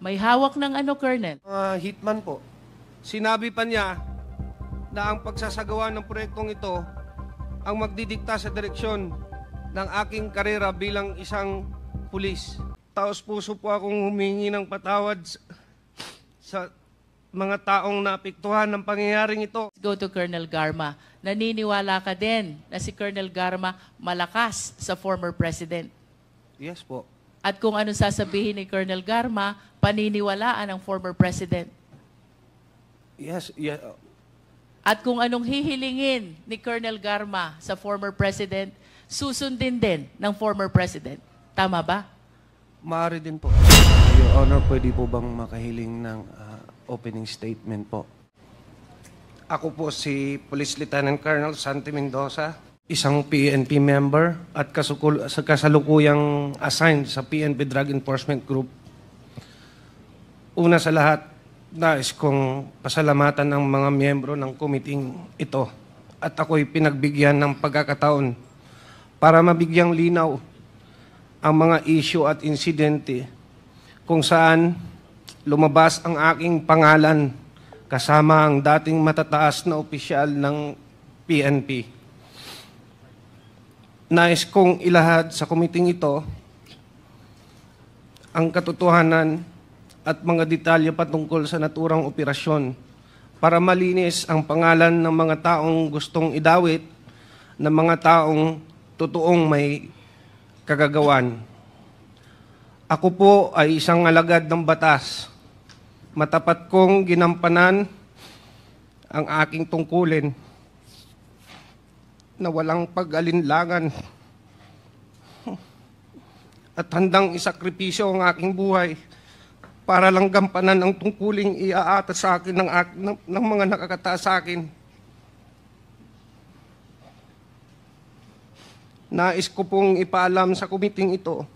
May hawak ng ano, Colonel? Hitman po. Sinabi pa niya na ang pagsasagawa ng proyektong ito ang magdidikta sa direksyon ng aking karera bilang isang pulis. Taos puso po akong humingi ng patawad sa mga taong naapektuhan ng pangyayaring ito. Go to Colonel Garma. Naniniwala ka din na si Colonel Garma malakas sa former president? Yes po. At kung ano sasabihin ni Colonel Garma, paniniwalaan ng former president? Yes. At kung anong hihilingin ni Colonel Garma sa former president, susundin din ng former president. Tama ba? Maaari din po. Your Honor, pwede po bang makahiling ng opening statement po? Ako po si Police Lieutenant Colonel Santi Mendoza, isang PNP member at kasalukuyang assigned sa PNP Drug Enforcement Group. Una sa lahat, nais kong pasalamatan ng mga miyembro ng committee ito at ako'y pinagbigyan ng pagkakataon para mabigyang linaw ang mga issue at insidente kung saan lumabas ang aking pangalan kasama ang dating matataas na opisyal ng PNP. Nais kong ilahad sa komiting ito ang katotohanan at mga detalye patungkol sa naturang operasyon para malinis ang pangalan ng mga taong gustong idawit ng mga taong totoong may kagagawan. Ako po ay isang alagad ng batas. Matapat kong ginampanan ang aking tungkulin na walang pag-alinlangan at handang isakripisyo ang aking buhay para lang gampanan ang tungkuling iaata sa akin ng mga nakakataas sa akin. Nais ko pong ipaalam sa kumiting ito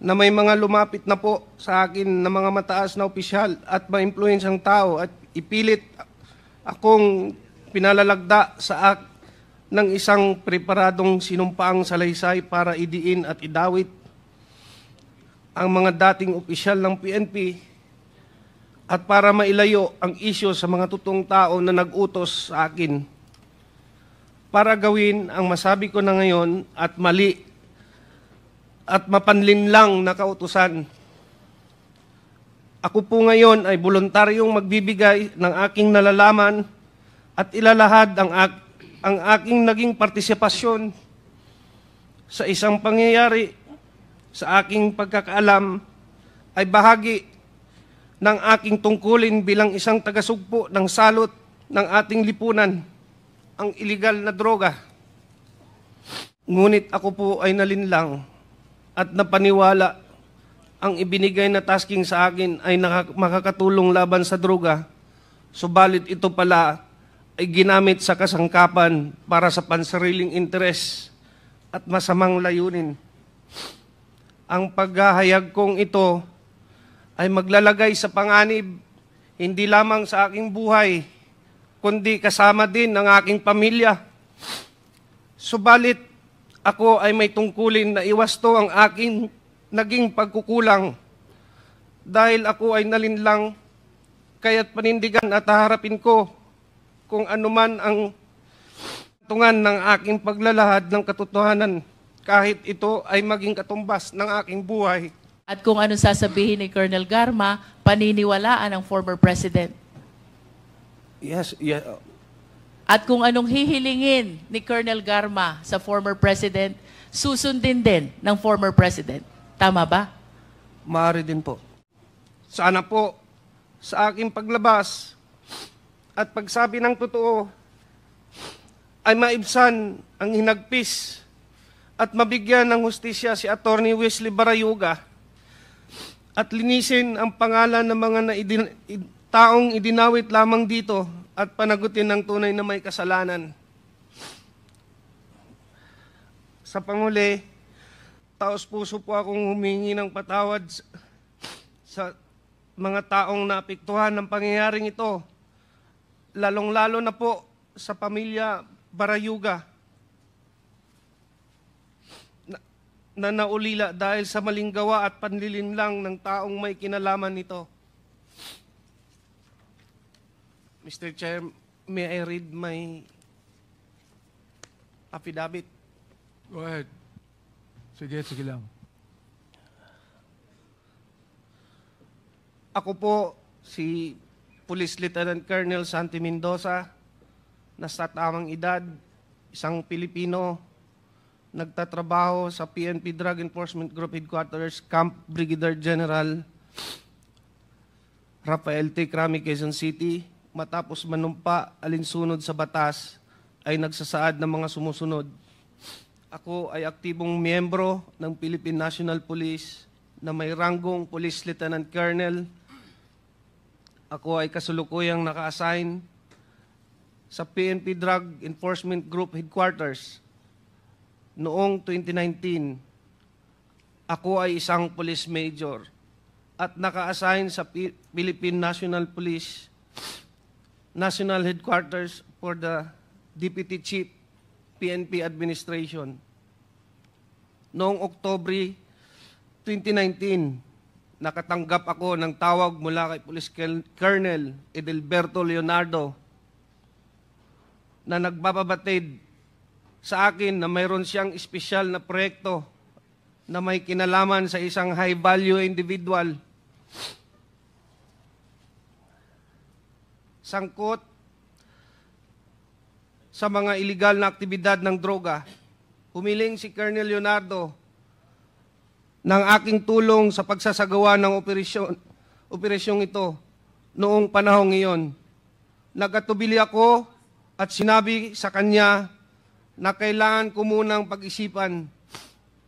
na may mga lumapit na po sa akin na mga mataas na opisyal at ma-influensyang tao at ipilit akong pinalalagda sa ng isang preparadong sinumpaang salaysay para idiin at idawit ang mga dating opisyal ng PNP at para mailayo ang isyu sa mga totoong tao na nag-utos sa akin para gawin ang masabi ko na ngayon at mali at mapanlinlang na kautusan. Ako po ngayon ay voluntaryong magbibigay ng aking nalalaman at ilalahad ang aking naging partisipasyon sa isang pangyayari sa aking pagkakaalam ay bahagi ng aking tungkulin bilang isang tagasugpo ng salot ng ating lipunan, ang iligal na droga. Ngunit ako po ay nalinlang at napaniwala ang ibinigay na tasking sa akin ay makakatulong laban sa droga, subalit ito pala ay ginamit sa kasangkapan para sa pansariling interes at masamang layunin. Ang paghahayag kong ito ay maglalagay sa panganib hindi lamang sa aking buhay, kundi kasama din ng aking pamilya. Subalit ako ay may tungkulin na iwasto ang aking naging pagkukulang dahil ako ay nalinlang kaya't panindigan at haharapin ko kung anuman ang tungan ng aking paglalahad ng katotohanan kahit ito ay maging katumbas ng aking buhay. At kung ano sasabihin ni Colonel Garma, paniniwalaan ng former president? Yes. At kung anong hihilingin ni Colonel Garma sa former president, susundin din ng former president. Tama ba? Maaari din po. Sana po sa aking paglabas at pagsabi ng totoo ay maibsan ang hinagpis at mabigyan ng hustisya si Attorney Wesley Barayuga at linisin ang pangalan ng mga taong idinawit lamang dito at panagutin ng tunay na may kasalanan. Sa panguli, taos puso po akong humingi ng patawad sa mga taong naapektuhan ng pangyayaring ito, lalong-lalo na po sa pamilya Barayuga. na naulila dahil sa maling gawa at panlilinlang ng taong may kinalaman nito. Mr. Chair, may I read my affidavit? Go ahead. Sige, sige lang. Ako po si Police Lieutenant Colonel Santi Mendoza, nasa tamang edad, isang Pilipino, nagtatrabaho sa PNP Drug Enforcement Group Headquarters, Camp Brigadier General Rafael T. Crami, Quezon City. Matapos manumpa alinsunod sa batas, ay nagsasaad ng mga sumusunod. Ako ay aktibong miyembro ng Philippine National Police na may ranggong Police Lieutenant Colonel. Ako ay kasulukuyang naka-assign sa PNP Drug Enforcement Group Headquarters. Noong 2019, ako ay isang police major at naka-assign sa Philippine National Police National Headquarters for the Deputy Chief PNP Administration. Noong Oktubre 2019, nakatanggap ako ng tawag mula kay Police Colonel Edelberto Leonardo na nagbababatid sa akin na mayroon siyang espesyal na proyekto na may kinalaman sa isang high-value individual. Sangkot sa mga iligal na aktibidad ng droga. Humiling si Colonel Leonardo ng aking tulong sa pagsasagawa ng operasyong ito noong panahong iyon. Nagatubili ako at sinabi sa kanya na kailangan ko munang pag-isipan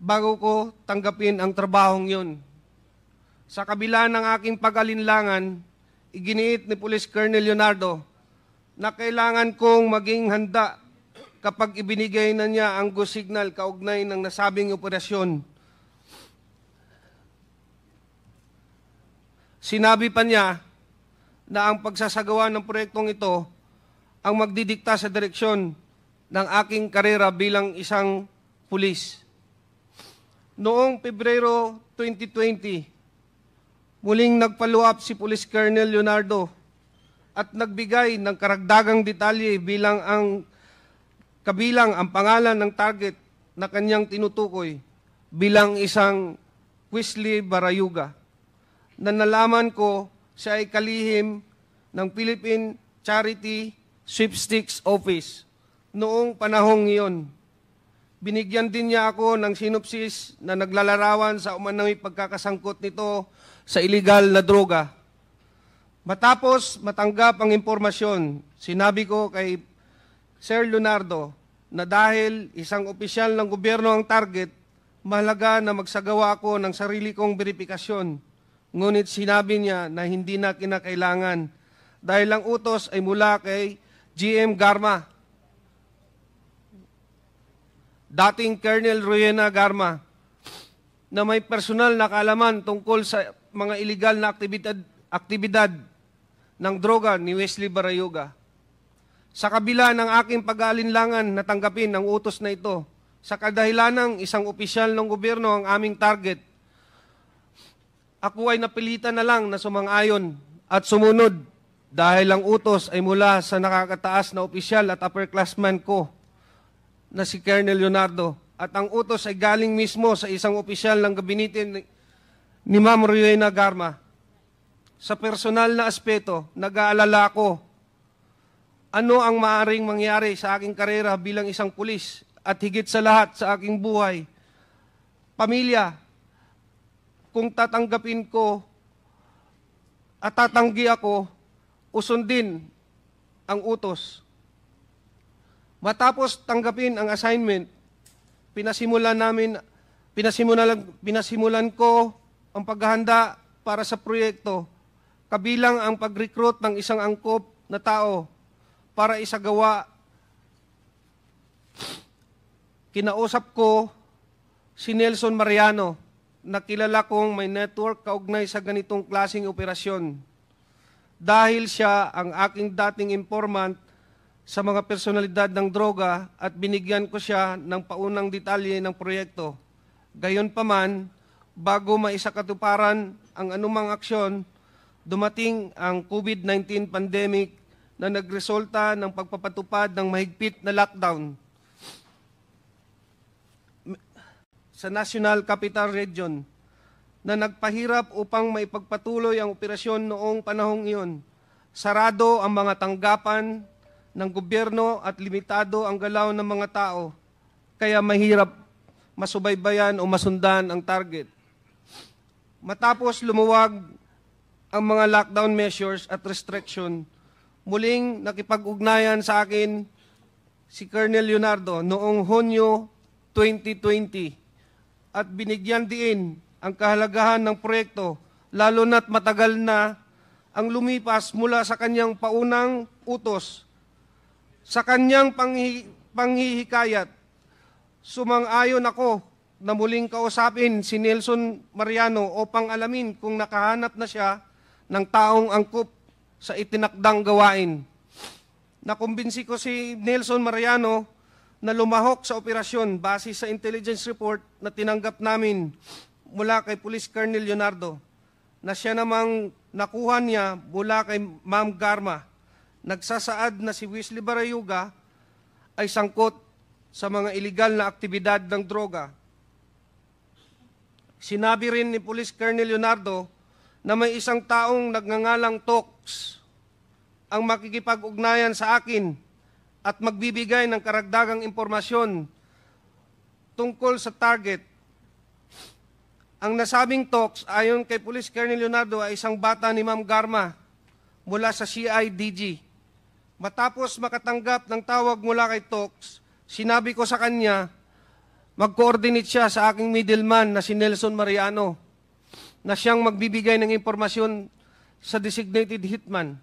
bago ko tanggapin ang trabahong yun. Sa kabila ng aking pag-alinlangan, iginiit ni Police Colonel Leonardo na kailangan kong maging handa kapag ibinigay na niya ang go signal kaugnay ng nasabing operasyon. Sinabi pa niya na ang pagsasagawa ng proyektong ito ang magdidikta sa direksyon ng aking karera bilang isang pulis. Noong Pebrero 2020, muling nagpaluap si Police Colonel Leonardo at nagbigay ng karagdagang detalye kabilang ang pangalan ng target na kanyang tinutukoy bilang isang Wesley Barayuga, na nalaman ko siya ay kalihim ng Philippine Charity Sweepstakes Office. Noong panahong iyon, binigyan din niya ako ng sinopsis na naglalarawan sa umano'y pagkakasangkot nito sa iligal na droga. Matapos matanggap ang impormasyon, sinabi ko kay Sir Leonardo na dahil isang opisyal ng gobyerno ang target, mahalaga na magsagawa ako ng sarili kong verifikasyon. Ngunit sinabi niya na hindi na kinakailangan dahil ang utos ay mula kay GM Garma, dating Colonel Rowena Garma, na may personal na kaalaman tungkol sa mga iligal na aktibidad ng droga ni Wesley Barayuga. Sa kabila ng aking pag-aalinlangan na tanggapin ang utos na ito, sa kadahilanang isang opisyal ng gobyerno ang aming target, ako ay napilitan na lang na sumang-ayon at sumunod dahil ang utos ay mula sa nakakataas na opisyal at upperclassman ko na si Colonel Leonardo, at ang utos ay galing mismo sa isang opisyal ng gabinete ni Ma'am Rowena Garma. Sa personal na aspeto, nag-aalala ko ano ang maaaring mangyari sa aking karera bilang isang pulis at higit sa lahat sa aking buhay, pamilya, kung tatanggapin ko at tatanggi ako, usundin ang utos. Matapos tanggapin ang assignment, pinasimulan ko ang paghahanda para sa proyekto, kabilang ang pag-recruit ng isang angkop na tao para isagawa. Kinausap ko si Nelson Mariano, na kilala kong may network kaugnay sa ganitong klaseng operasyon. Dahil siya ang aking dating informant sa mga personalidad ng droga at binigyan ko siya ng paunang detalye ng proyekto. Gayunpaman, bago maisakatuparan ang anumang aksyon, dumating ang COVID-19 pandemic na nagresulta ng pagpapatupad ng mahigpit na lockdown sa National Capital Region na nagpahirap upang maipagpatuloy ang operasyon noong panahong iyon. Sarado ang mga tanggapan ng gobyerno at limitado ang galaw ng mga tao, kaya mahirap masubaybayan o masundan ang target. Matapos lumuwag ang mga lockdown measures at restriction, muling nakipag-ugnayan sa akin si Colonel Leonardo noong Hunyo 2020 at binigyan diin ang kahalagahan ng proyekto, lalo na't matagal na ang lumipas mula sa kanyang paunang utos. Sa kanyang panghihikayat, sumang-ayon ako na muling kausapin si Nelson Mariano upang alamin kung nakahanap na siya ng taong angkop sa itinakdang gawain. Nakumbinsi ko si Nelson Mariano na lumahok sa operasyon base sa intelligence report na tinanggap namin mula kay Police Colonel Leonardo, na siya namang nakuha niya mula kay Ma'am Garma. Nagsasaad na si Wesley Barayuga ay sangkot sa mga iligal na aktibidad ng droga. Sinabi rin ni Police Colonel Leonardo na may isang taong nagngangalang Tox ang makikipag-ugnayan sa akin at magbibigay ng karagdagang impormasyon tungkol sa target. Ang nasabing Tox, ayon kay Police Colonel Leonardo, ay isang bata ni Ma'am Garma mula sa CIDG. Matapos makatanggap ng tawag mula kay Tox, sinabi ko sa kanya, mag-coordinate siya sa aking middleman na si Nelson Mariano na siyang magbibigay ng impormasyon sa designated hitman.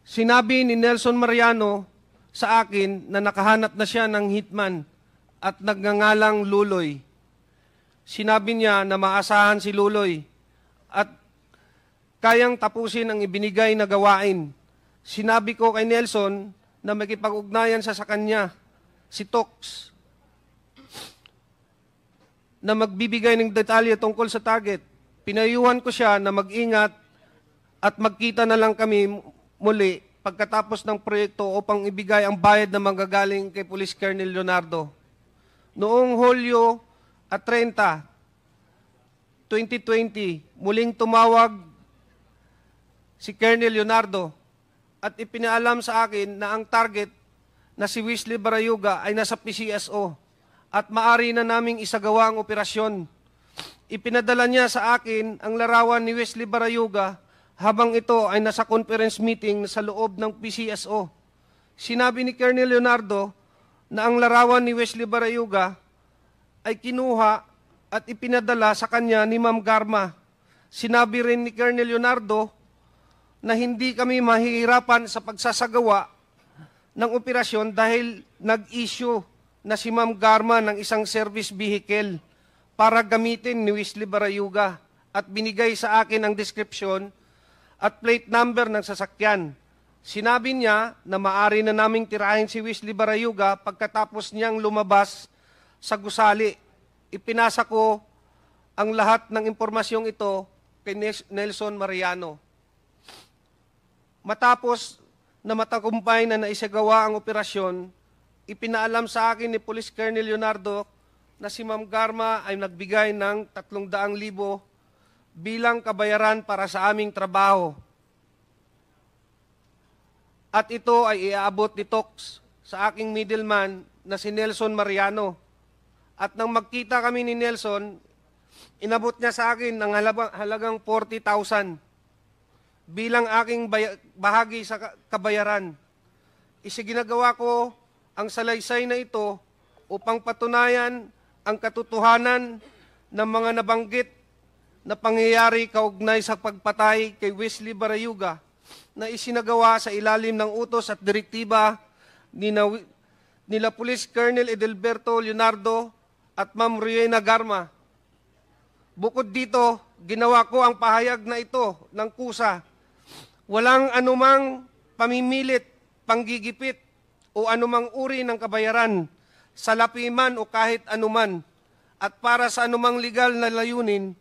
Sinabi ni Nelson Mariano sa akin na nakahanap na siya ng hitman at nagngangalang Luloy. Sinabi niya na maasahan si Luloy at kayang tapusin ang ibinigay na gawain. Sinabi ko kay Nelson na makipag-ugnayan sa kanya, si Tox, na magbibigay ng detalye tungkol sa target. Pinayuhan ko siya na mag-ingat at magkita na lang kami muli pagkatapos ng proyekto upang ibigay ang bayad na manggagaling kay Police Colonel Leonardo. Noong Hulyo 30, 2020, muling tumawag si Colonel Leonardo at ipinaalam sa akin na ang target na si Wesley Barayuga ay nasa PCSO at maari na naming isagawa ang operasyon. Ipinadala niya sa akin ang larawan ni Wesley Barayuga habang ito ay nasa conference meeting sa loob ng PCSO. Sinabi ni Colonel Leonardo na ang larawan ni Wesley Barayuga ay kinuha at ipinadala sa kanya ni Ma'am Garma. Sinabi rin ni Colonel Leonardo na hindi kami mahihirapan sa pagsasagawa ng operasyon dahil nag-issue na si Ma'am Garma ng isang service vehicle para gamitin ni Wesley Barayuga at binigay sa akin ang description at plate number ng sasakyan. Sinabi niya na maari na naming tirahin si Wesley Barayuga pagkatapos niyang lumabas sa gusali. Ipinasa ko ang lahat ng impormasyong ito kay Nelson Mariano. Matapos na matagumpay na naisagawa ang operasyon, ipinaalam sa akin ni Police Colonel Leonardo na si Ma'am Garma ay nagbigay ng 300,000 bilang kabayaran para sa aming trabaho. At ito ay iaabot ni Tox sa aking middleman na si Nelson Mariano. At nang magkita kami ni Nelson, inabot niya sa akin ng halagang 40,000 bilang aking bahagi sa kabayaran. Isiginagawa ko ang salaysay na ito upang patunayan ang katotohanan ng mga nabanggit na pangyayari kaugnay sa pagpatay kay Wesley Barayuga na isinagawa sa ilalim ng utos at direktiba nila Police Colonel Edelberto Leonardo at Ma'am Rowena Garma. Bukod dito, ginawa ko ang pahayag na ito ng kusa. Walang anumang pamimilit, panggigipit o anumang uri ng kabayaran, salapi man o kahit anuman, at para sa anumang legal na layunin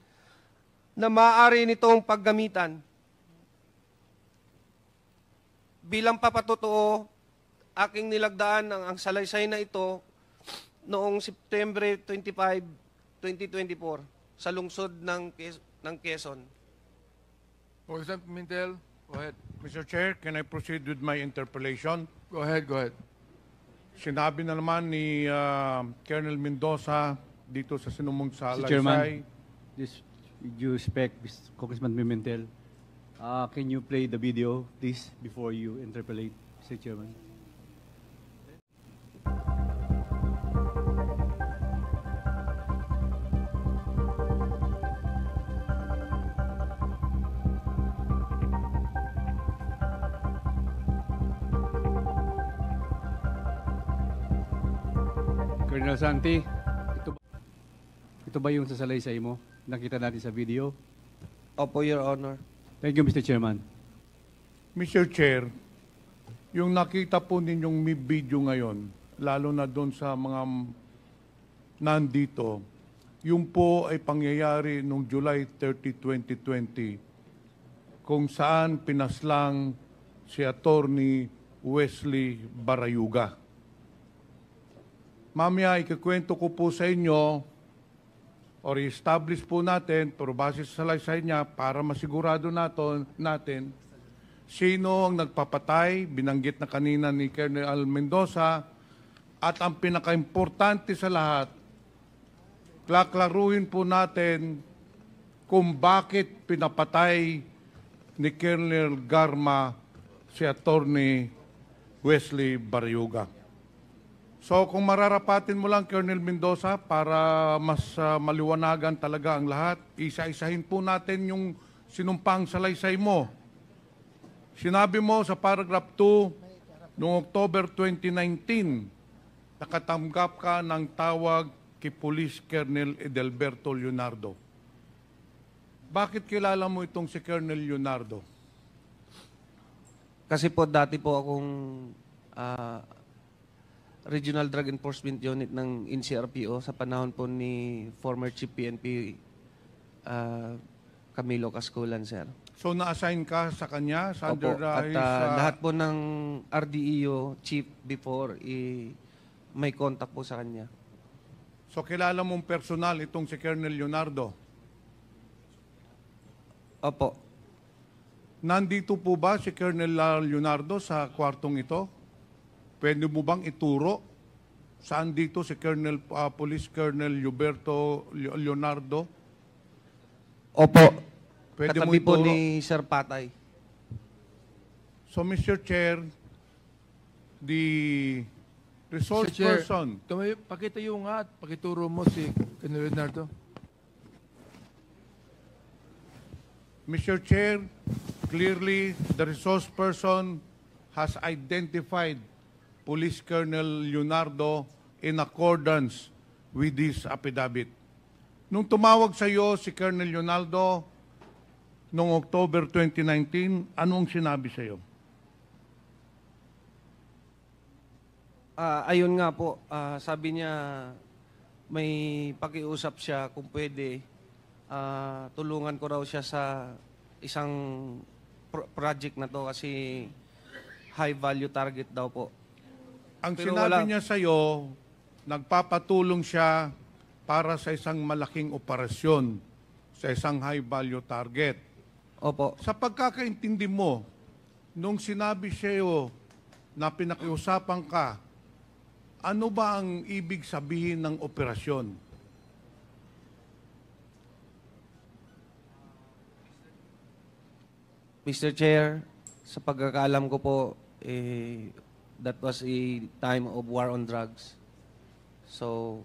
na maaari nitong paggamitan. Bilang papatotoo, aking nilagdaan ang salaysay na ito noong September 25, 2024 sa lungsod ng Quezon. Congressman Pimentel, go ahead. Mr. Chair, can I proceed with my interpellation? Go ahead, go ahead. Sinabi na naman ni Colonel Mendoza dito sa sinumong sa Mr. Chairman, Alaysay. this, with due respect, Congressman Pimentel, can you play the video, please, before you interpellate, Mr. Chairman? Colonel Santi, ito ba yung sasalaysay mo? Nakita natin sa video. Opo, Your Honor. Thank you, Mr. Chairman. Mr. Chair, yung nakita po ninyong may video ngayon, lalo na doon sa mga nandito, yung po ay pangyayari noong July 30, 2020, kung saan pinaslang si Attorney Wesley Barayuga. Mamaya, ikikwento ko po sa inyo or i-establish po natin, pero base sa salaysay niya, para masigurado natin sino ang nagpapatay, binanggit na kanina ni Colonel Mendoza, at ang pinaka-importante sa lahat, klaklaruhin po natin kung bakit pinapatay ni Colonel Garma si Attorney Wesley Barayuga. So kung mararapatin mo lang, Colonel Mendoza, para mas maliwanagan talaga ang lahat, isa-isahin po natin yung sinumpang salaysay mo. Sinabi mo sa paragraph 2, noong October 2019, nakatanggap ka ng tawag kay Police Colonel Edelberto Leonardo. Bakit kilala mo itong si Colonel Leonardo? Kasi po dati po akong Regional Drug Enforcement Unit ng NCRPO sa panahon po ni former Chief PNP Camilo Casculan, sir. So na-assign ka sa kanya? Sa Opo, under at his, lahat po ng RDEO chief before, may contact po sa kanya. So kilala mong personal itong si Colonel Leonardo? Opo. Nandito po ba si Colonel Leonardo sa kwartong ito? Pwede mo bang ituro saan dito si Colonel Police Colonel Huberto Leonardo? Opo. Pwede mo Katabi po ituro? ni Sir Patay. So Mr. Chair, the resource Mr. Chair, person. pakitayo nga at pakituro mo si Colonel Leonardo. Mr. Chair, clearly the resource person has identified Police Colonel Leonardo in accordance with this affidavit. Nung tumawag sa iyo si Colonel Leonardo noong October 2019, anong sinabi sa iyo? Ayun nga po, sabi niya may pakiusap siya kung pwede tulungan ko raw siya sa isang project na to kasi high value target daw po. Ang Pero sinabi wala. niya sa iyo, nagpapatulong siya para sa isang malaking operasyon, sa isang high value target. Opo. Sa pagkakaintindi mo, nung sinabi siya iyo na pinakiusapan ka, ano ba ang ibig sabihin ng operasyon? Mr. Chair, sa pagkakaalam ko po, that was a time of war on drugs. So,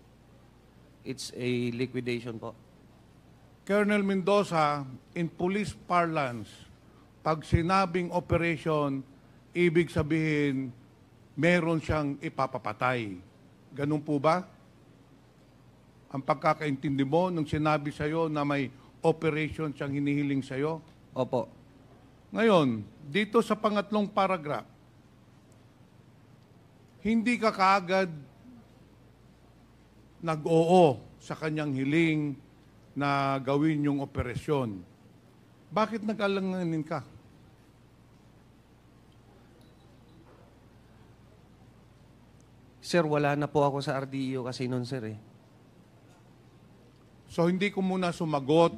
it's a liquidation po. Colonel Mendoza, in police parlance, pag sinabing operation, ibig sabihin, meron siyang ipapapatay. Ganun po ba? Ang pagkakaintindi mo nung sinabi sa'yo na may operation siyang hinihiling sa'yo? Opo. Ngayon, dito sa pangatlong paragraph, hindi ka kaagad nag-oo sa kanyang hiling na gawin yung operasyon. Bakit nag-alanganin ka? Sir, wala na po ako sa RDO kasi noon, sir eh. So hindi ko muna sumagot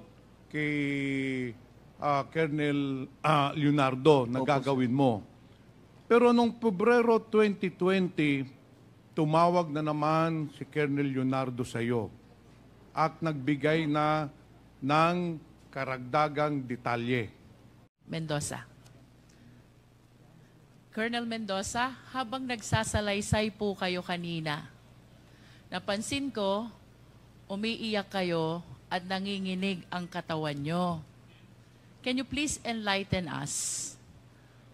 kay Colonel Leonardo na Opo, gagawin mo. Pero nung Pebrero 2020, tumawag na naman si Colonel Leonardo sa iyo at nagbigay na ng karagdagang detalye. Mendoza. Colonel Mendoza, habang nagsasalaysay po kayo kanina, napansin ko, umiiyak kayo at nanginginig ang katawan nyo. Can you please enlighten us?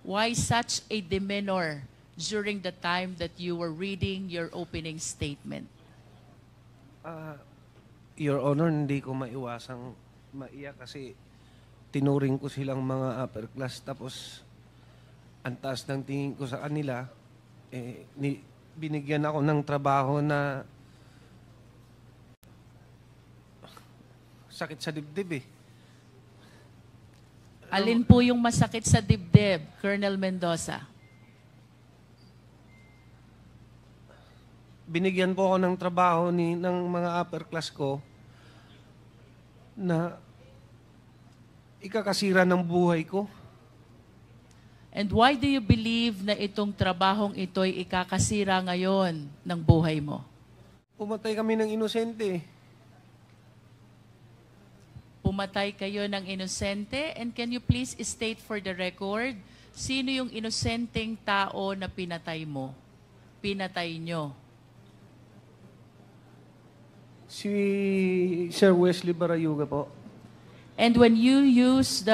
Why such a demeanor during the time that you were reading your opening statement? Your Honor, hindi ko maiwasang maiyak kasi tinuring ko silang mga upper class tapos ang taas ng tingin ko sa kanila, binigyan ako ng trabaho na sakit sa dibdib eh. Alin po yung masakit sa dibdib, Colonel Mendoza? Binigyan po ako ng trabaho ng mga upper class ko na ikakasira ng buhay ko. And why do you believe na itong trabahong ito'y ikakasira ngayon ng buhay mo? Pumatay kami ng inosente. Pumatay kayo ng inosente? And can you please state for the record, sino yung inosenteng tao na pinatay mo? Pinatay nyo? Si Sir Wesley Barayuga po. And when you used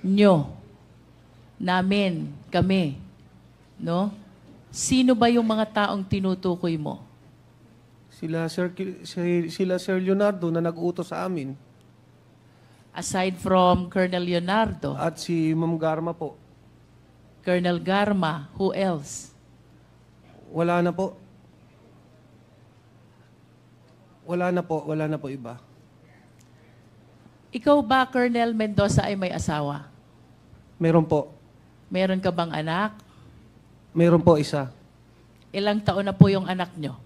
nyo, namin, kami, no? Sino ba yung mga taong tinutukoy mo? Sila Sir Leonardo na nag-utos sa amin. Aside from Colonel Leonardo, At si Ma'am Garma po. Colonel Garma, who else? Wala na po. Wala na po iba. Ikaw ba, Colonel Mendoza, ay may asawa? Meron po. Meron ka bang anak? Meron po isa. Ilang taon na po yung anak nyo?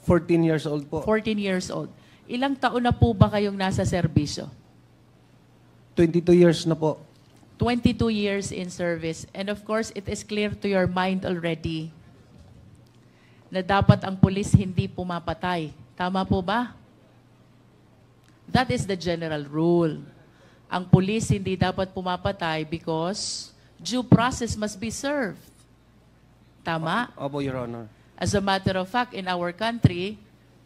14 years old po. 14 years old. Ilang taon na po ba kayong nasa serbisyo? 22 years na po. 22 years in service. And of course, it is clear to your mind already na dapat ang pulis hindi pumapatay. Tama po ba? That is the general rule. Ang pulis hindi dapat pumapatay because due process must be served. Tama? Opo, Your Honor. As a matter of fact, in our country,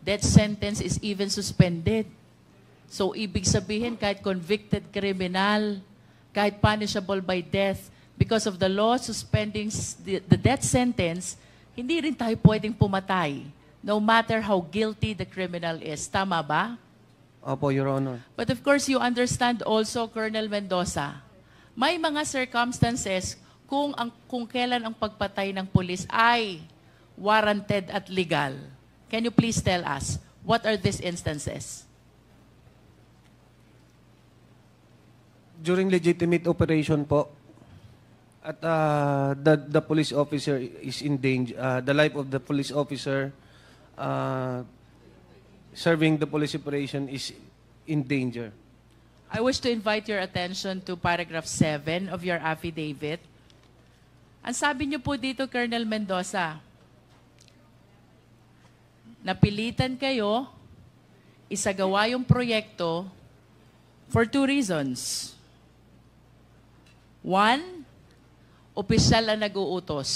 death sentence is even suspended. So, ibig sabihin, kahit convicted criminal, kahit punishable by death, because of the law suspending the death sentence, hindi rin tayo pwedeng pumatay, no matter how guilty the criminal is. Tama ba? Opo, Your Honor. But of course, you understand also, Colonel Mendoza, may mga circumstances kung kailan ang pagpatay ng pulis ay warranted at legal. Can you please tell us, what are these instances? During legitimate operation po, at the police officer is in danger, the life of the police officer serving the police operation is in danger. I wish to invite your attention to paragraph 7 of your affidavit. Ang sabi niyo po dito, Colonel Mendoza, napilitan kayo isagawa yung proyekto for 2 reasons. 1, opisyal ang nag-uutos.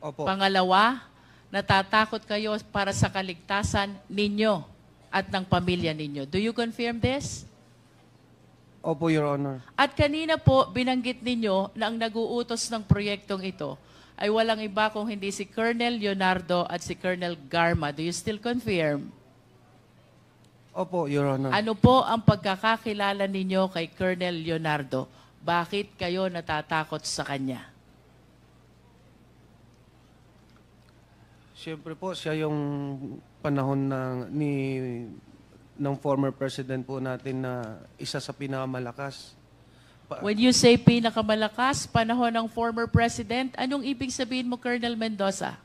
Opo. Pangalawa, natatakot kayo para sa kaligtasan ninyo at ng pamilya ninyo. Do you confirm this? Opo, Your Honor. At kanina po, binanggit ninyo na ang nag-uutos ng proyektong ito ay walang iba kung hindi si Colonel Leonardo at si Colonel Garma. Do you still confirm? Opo, Your Honor. Ano po ang pagkakakilala ninyo kay Colonel Leonardo? Bakit kayo natatakot sa kanya? Siyempre po, siya yung panahon ng former president po natin na isa sa pinakamalakas. When you say pinakamalakas, panahon ng former president, anong ibig sabihin mo, Colonel Mendoza?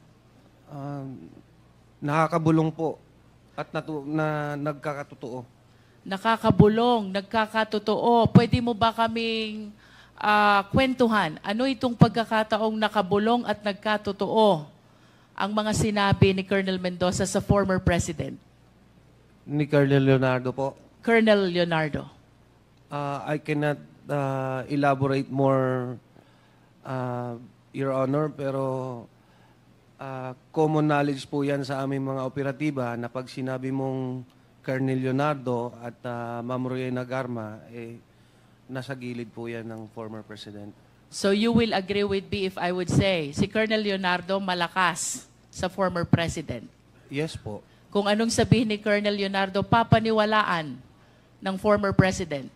Nakakabulong po at nagkakatotoo. Nakakabulong, nagkakatotoo. Pwede mo ba kaming kwentuhan? Ano itong pagkakataong nakabulong at nagkatotoo ang mga sinabi ni Colonel Mendoza sa former president? Ni Colonel Leonardo po. Colonel Leonardo. I cannot elaborate more, Your Honor, pero common knowledge po yan sa aming mga operatiba na pag sinabi mong Colonel Leonardo at Ma'am Rowena Garma, nasa gilid po yan ng former president. So you will agree with me if I would say si Colonel Leonardo malakas sa former president? Yes po. Kung anong sabihin ni Colonel Leonardo, papaniwalaan ng former president?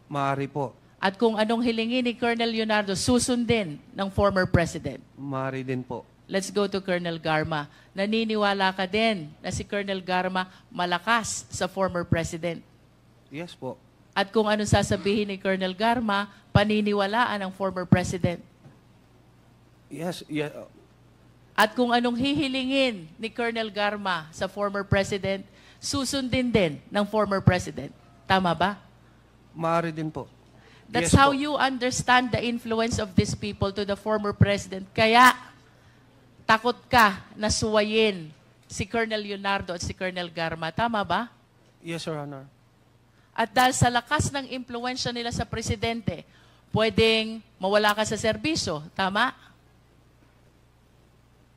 Maaari po. At kung anong hilingin ni Colonel Leonardo, susundin ng former president? Maaari din po. Let's go to Colonel Garma. Naniniwala ka din na si Colonel Garma malakas sa former president? Yes po. At kung anong sasabihin ni Colonel Garma, paniniwalaan ng former president? Yes, yeah. At kung anong hihilingin ni Colonel Garma sa former president, susundin din ng former president. Tama ba? Maaari din po. That's Yes how po. you understand the influence of these people to the former president. Kaya, takot ka na suwayin si Colonel Leonardo at si Colonel Garma. Tama ba? Yes, Your Honor. At dahil sa lakas ng impluensya nila sa presidente, pwedeng mawala ka sa serbisyo. Tama?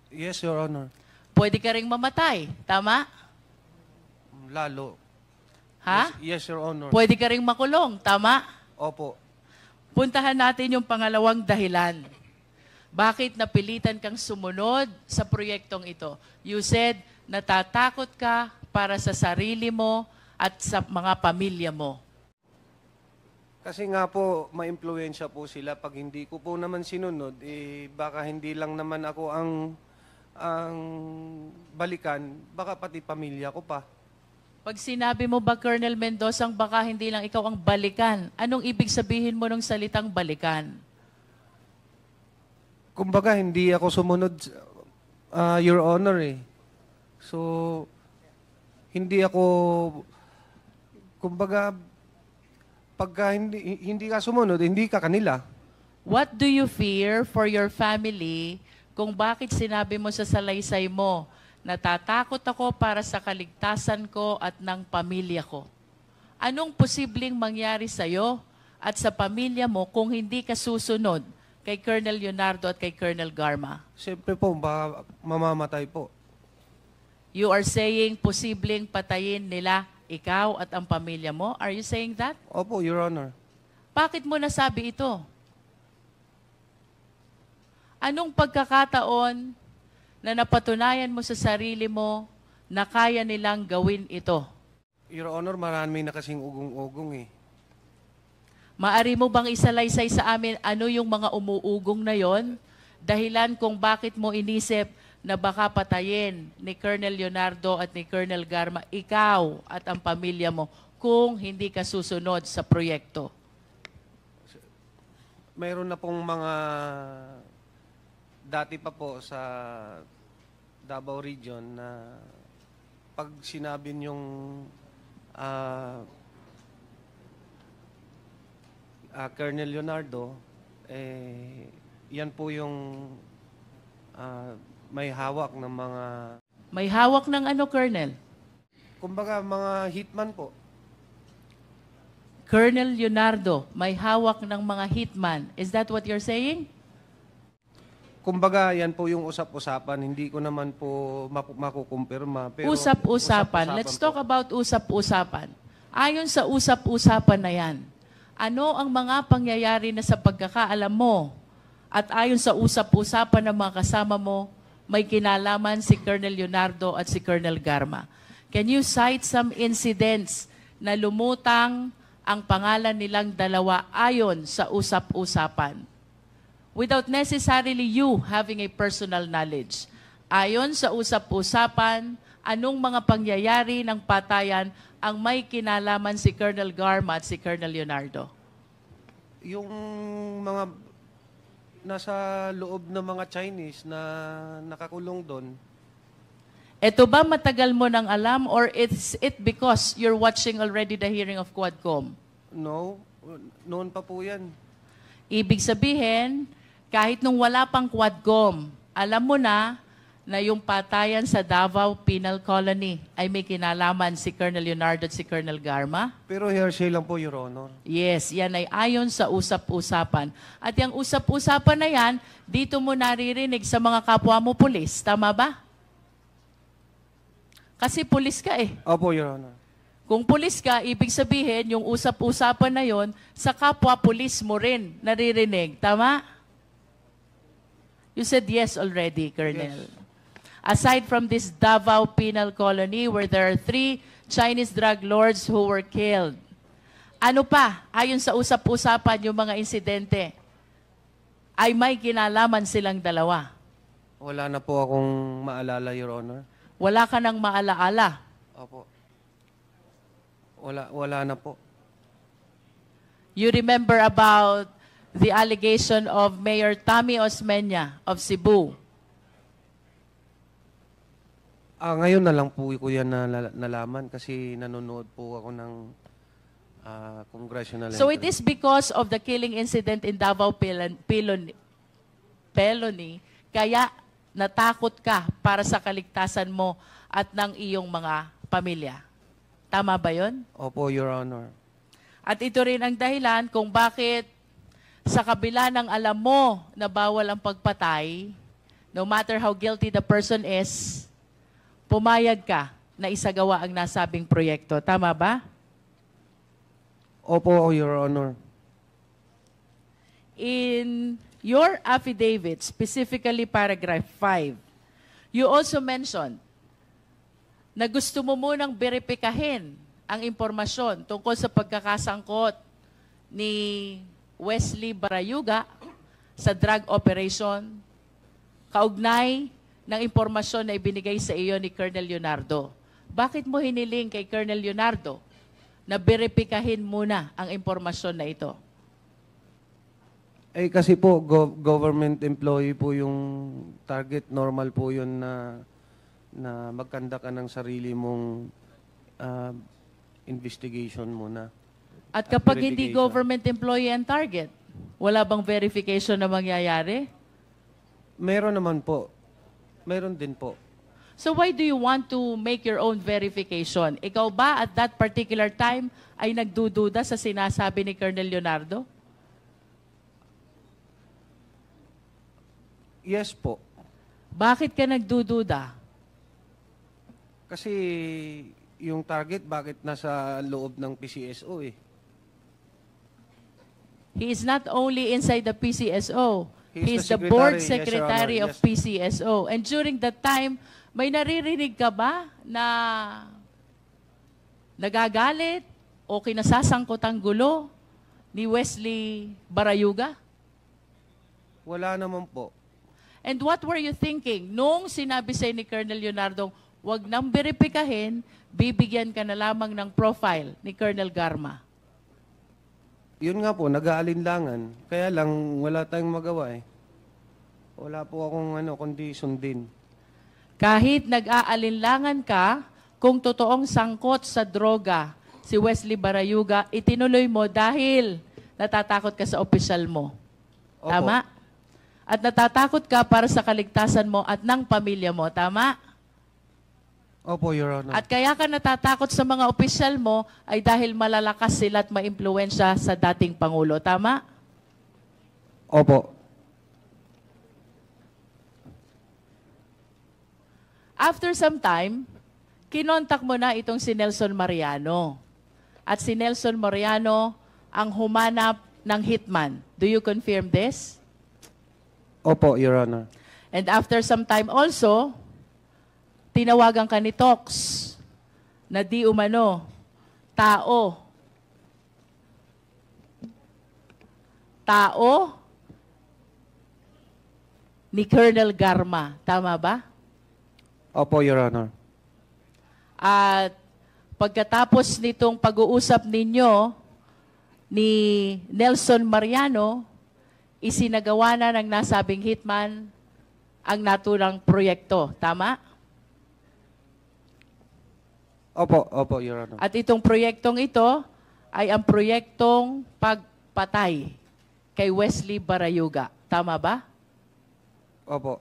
Yes, Your Honor. Pwede ka ring mamatay. Tama? Lalo. Ha? Yes, Your Honor. Pwede ka ring makulong. Tama? Opo. Puntahan natin yung pangalawang dahilan. Bakit napilitan kang sumunod sa proyektong ito? You said, natatakot ka para sa sarili mo at sa mga pamilya mo. Kasi nga po, ma-impluensya po sila. Pag hindi ko po naman sinunod, baka hindi lang naman ako ang balikan, baka pati pamilya ko pa. Pag sinabi mo ba, Colonel Mendoza, baka hindi lang ikaw ang balikan, anong ibig sabihin mo ng salitang balikan? Kumbaga, hindi ako sumunod, Your Honor eh. So, hindi ako, kumbaga, pagka hindi ka sumunod, hindi ka kanila. What do you fear for your family kung bakit sinabi mo sa salaysay mo, natatakot ako para sa kaligtasan ko at ng pamilya ko? Anong posibleng mangyari sa'yo at sa pamilya mo kung hindi ka susunod kay Colonel Leonardo at kay Colonel Garma? Siyempre po, baka mamamatay po. You are saying posibleng patayin nila ikaw at ang pamilya mo? Are you saying that? Opo, Your Honor. Bakit mo nasabi ito? Anong pagkakataon na napatunayan mo sa sarili mo na kaya nilang gawin ito? Your Honor, marami na kasing ugong-ugong eh. Maari mo bang isalaysay sa amin ano yung mga umuugong na yon? Dahilan kung bakit mo inisip na baka patayin ni Colonel Leonardo at ni Colonel Garma ikaw at ang pamilya mo kung hindi ka susunod sa proyekto? Mayroon na pong mga dati pa po sa Davao Region na pag sinabi niyong Colonel Leonardo, yan po yung may hawak ng mga... May hawak ng ano, Colonel? Kumbaga, mga hitman po. Colonel Leonardo, may hawak ng mga hitman. Is that what you're saying? Kumbaga, yan po yung usap-usapan. Hindi ko naman po makukumpirma. Pero Usap-usapan. Let's po. talk about usap-usapan. Ayon sa usap-usapan na yan, ano ang mga pangyayari na sa pagkakaalam mo at ayon sa usap-usapan ng mga kasama mo, may kinalaman si Colonel Leonardo at si Colonel Garma? Can you cite some incidents na lumutang ang pangalan nilang dalawa ayon sa usap-usapan? Without necessarily you having a personal knowledge. Ayon sa usap-usapan, anong mga pangyayari ng patayan ang may kinalaman si Colonel Garma at si Colonel Leonardo? Yung mga nasa loob ng mga Chinese na nakakulong doon, Ito ba matagal mo nang alam or is it because you're watching already the hearing of Quadcom? no, noon pa po yan. Ibig sabihin, kahit nung wala pang Quadcom, alam mo na yung patayan sa Davao Penal Colony ay may kinalaman si Colonel Leonardo at si Colonel Garma? Pero hearsay lang po, Your Honor. Yes, yan ay ayon sa usap-usapan. At yung usap-usapan na yan, dito mo naririnig sa mga kapwa mo pulis. Tama ba? Kasi pulis ka eh. Opo, Your Honor. Kung pulis ka, ibig sabihin, yung usap-usapan na yon sa kapwa pulis mo rin naririnig. Tama? You said yes already, Colonel. Yes. Aside from this Davao Penal Colony where there are 3 Chinese drug lords who were killed, ano pa, ayon sa usap-usapan yung mga insidente, ay may kinalaman silang dalawa? Wala na po akong maalala, Your Honor. Wala ka nang maalaala. Opo. Wala na po. You remember about the allegation of Mayor Tommy Osmeña of Cebu? Ngayon na lang po ko yan nalaman kasi nanonood po ako ng congressional. So it is because of the killing incident in Davao Peloni, kaya natakot ka para sa kaligtasan mo at ng iyong mga pamilya. Tama ba yun? Opo, Your Honor. At ito rin ang dahilan kung bakit sa kabila ng alam mo na bawal ang pagpatay, no matter how guilty the person is, pumayag ka na isagawa ang nasabing proyekto. Tama ba? Opo, Your Honor. In your affidavit, specifically paragraph 5, you also mentioned na gusto mo munang beripikahin ang impormasyon tungkol sa pagkakasangkot ni Wesley Barayuga sa drug operation, kaugnay ng impormasyon na ibinigay sa iyo ni Colonel Leonardo. Bakit mo hiniling kay Colonel Leonardo na beripikahin muna ang impormasyon na ito? Eh kasi po, government employee po yung target. Normal po yun na magkanda ka ng sarili mong investigation muna. At kapag hindi verification. government employee ang target, wala bang verification na mangyayari? Meron naman po. Meron din po. So why do you want to make your own verification? Ikaw ba at that particular time ay nagdududa sa sinasabi ni Colonel Leonardo? Yes po. Bakit ka nagdududa? Kasi yung target, bakit nasa loob ng PCSO eh? He is not only inside the PCSO, he is He's the the board secretary. secretary Yes, Your Honor. of PCSO. And during that time, may naririnig ka ba na nagagalit o kinasasangkot ang gulo ni Wesley Barayuga? Wala naman po. And what were you thinking nung sinabi sa'yo ni Colonel Leonardo, wag nang beripikahin, bibigyan ka na lamang ng profile ni Colonel Garma? Yun nga po, nag-aalinlangan. Kaya lang, wala tayong magawa eh. Wala po akong kundi sundin. Kahit nag-aalinlangan ka, kung totoong sangkot sa droga si Wesley Barayuga, itinuloy mo dahil natatakot ka sa opisyal mo. Opo. Tama? At natatakot ka para sa kaligtasan mo at ng pamilya mo. Tama? Opo, Your Honor. At kaya ka natatakot sa mga opisyal mo ay dahil malalakas sila at maimpluwensya sa dating Pangulo. Tama? Opo. After some time, kinontak mo na itong si Nelson Mariano. At si Nelson Mariano ang humanap ng hitman. Do you confirm this? Opo, Your Honor. And after some time also, tinawagan ka ni Tox na di umano, tao ni Colonel Garma. Tama ba? Opo, Your Honor. At pagkatapos nitong pag-uusap ninyo ni Nelson Mariano, isinagawa na ng nasabing hitman ang naturang proyekto. Tama? Opo, Your Honor. At itong proyektong ito ay ang proyektong pagpatay kay Wesley Barayuga. Tama ba? Opo.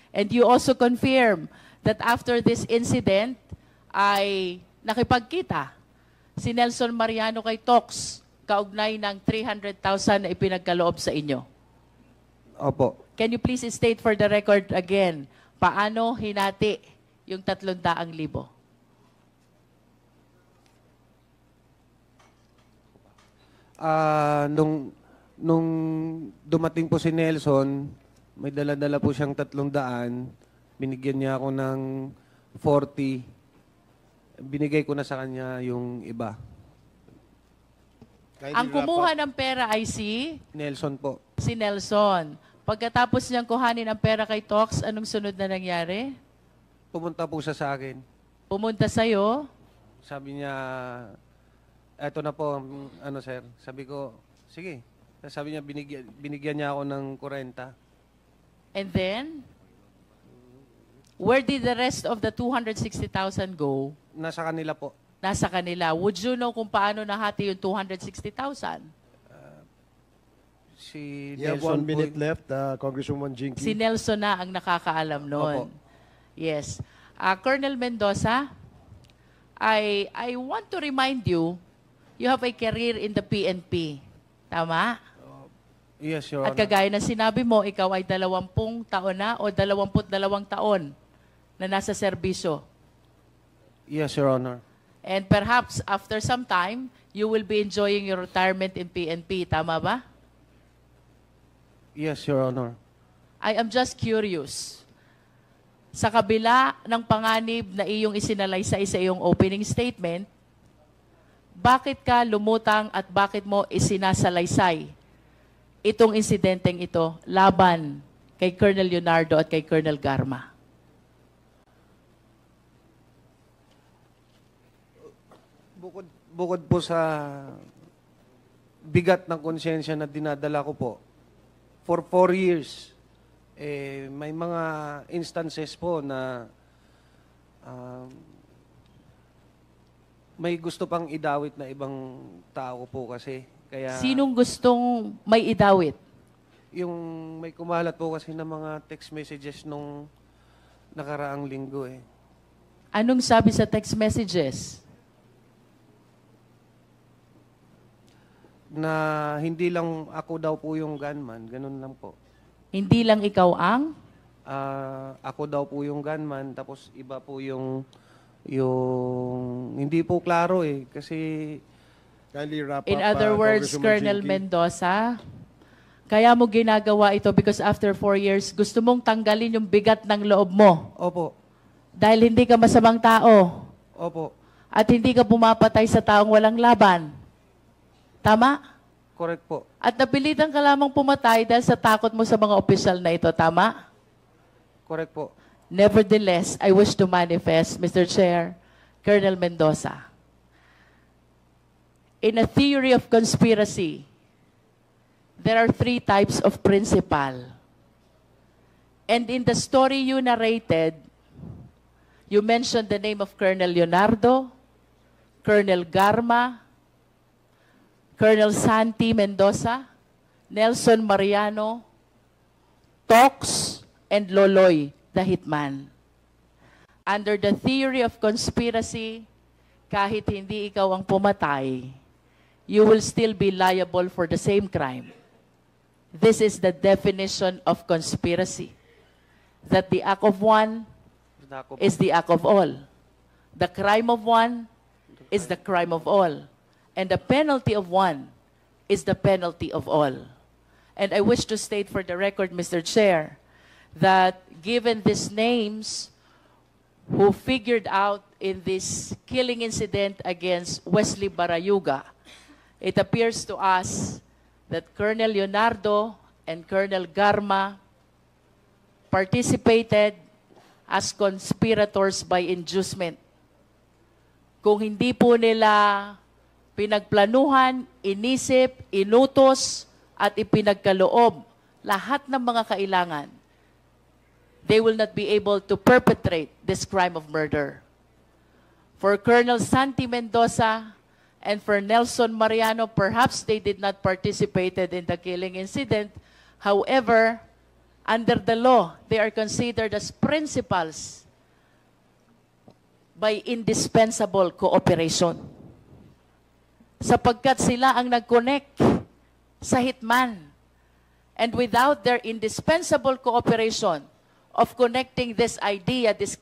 And you also confirm that after this incident ay nakipagkita si Nelson Mariano kay Tox kaugnay ng 300,000 na ipinagkaloob sa inyo. Opo. Can you please state for the record again, paano hinati yung 300,000? Nung dumating po si Nelson, may dala-dala po siyang 300. Binigyan niya ako ng 40. Binigay ko na sa kanya yung iba. Ang kumuha ng pera ay si Nelson po. Nelson. Pagkatapos niyang kuhanin ang pera kay Tox, anong sunod na nangyari? Pumunta po siya sa akin. Pumunta sa'yo, Sabi niya, eto na po, ano sir. Sabi ko, sige. Sabi niya, binigyan niya ako ng 40. and then, where did the rest of the 260,000 go? Nasa kanila po. Nasa kanila. Would you know kung paano nahati yung 260,000? Si You have Nelson 1 minute po. left, Congresswoman Jinky. Si Nelson na ang nakakaalam noon. Opo. Yes. Colonel Mendoza, I want to remind you, you have a career in the PNP. Tama? Yes, Your At Honor. kagaya na sinabi mo, ikaw ay 20 taon na o 22 taon na nasa serbisyo. Yes, Your Honor. And perhaps after some time, you will be enjoying your retirement in PNP. Tama ba? Yes, Your Honor. I am just curious. Sa kabila ng panganib na iyong isinalaysay sa iyong opening statement, bakit ka lumutang at bakit mo isinasalaysay itong insidenteng ito laban kay Colonel Leonardo at kay Colonel Garma? Bukod po sa bigat ng konsyensya na dinadala ko po, for 4 years, may mga instances po na may gusto pang idawit na ibang tao po kasi. Kaya Sinong gustong may idawit? yung may kumalat po kasi ng mga text messages nung nakaraang linggo eh. Anong sabi sa text messages? Na hindi lang ako daw po yung gunman, ganun lang po. Hindi lang ikaw ang? Ako daw po yung gunman, tapos iba po yung hindi po klaro eh. Kasi Kindly wrap In up, other words, Congresswoman Colonel Jinky. Mendoza, kaya mo ginagawa ito because after 4 years, gusto mong tanggalin yung bigat ng loob mo opo, dahil hindi ka masamang tao opo, at hindi ka pumapatay sa taong walang laban. Tama? correct po. At napilitan ka lamang pumatay dahil sa takot mo sa mga opisyal na ito. Tama? Correct po. Nevertheless, I wish to manifest, Mr. Chair, Colonel Mendoza. In a theory of conspiracy, there are 3 types of principal. And in the story you narrated, you mentioned the name of Colonel Leonardo, Colonel Garma, Colonel Santi Mendoza, Nelson Mariano, Tox, and Loloy, the hitman. Under the theory of conspiracy, kahit hindi ikaw ang pumatay, you will still be liable for the same crime. This is the definition of conspiracy. That the act of one is the act of all. The crime of one is the crime of all. And the penalty of one is the penalty of all. And I wish to state for the record, Mr. Chair, that given these names who figured out in this killing incident against Wesley Barayuga, it appears to us that Colonel Leonardo and Colonel Garma participated as conspirators by inducement. Kung hindi po nila pinagplanuhan, inisip, inutos, at ipinagkaloob lahat ng mga kailangan, they will not be able to perpetrate this crime of murder. For Colonel Santi Mendoza and for Nelson Mariano, perhaps they did not participate in the killing incident. However, under the law, they are considered as principals by indispensable cooperation. Sapagkat sila ang nag-connect sa hitman. And without their indispensable cooperation of connecting this idea, this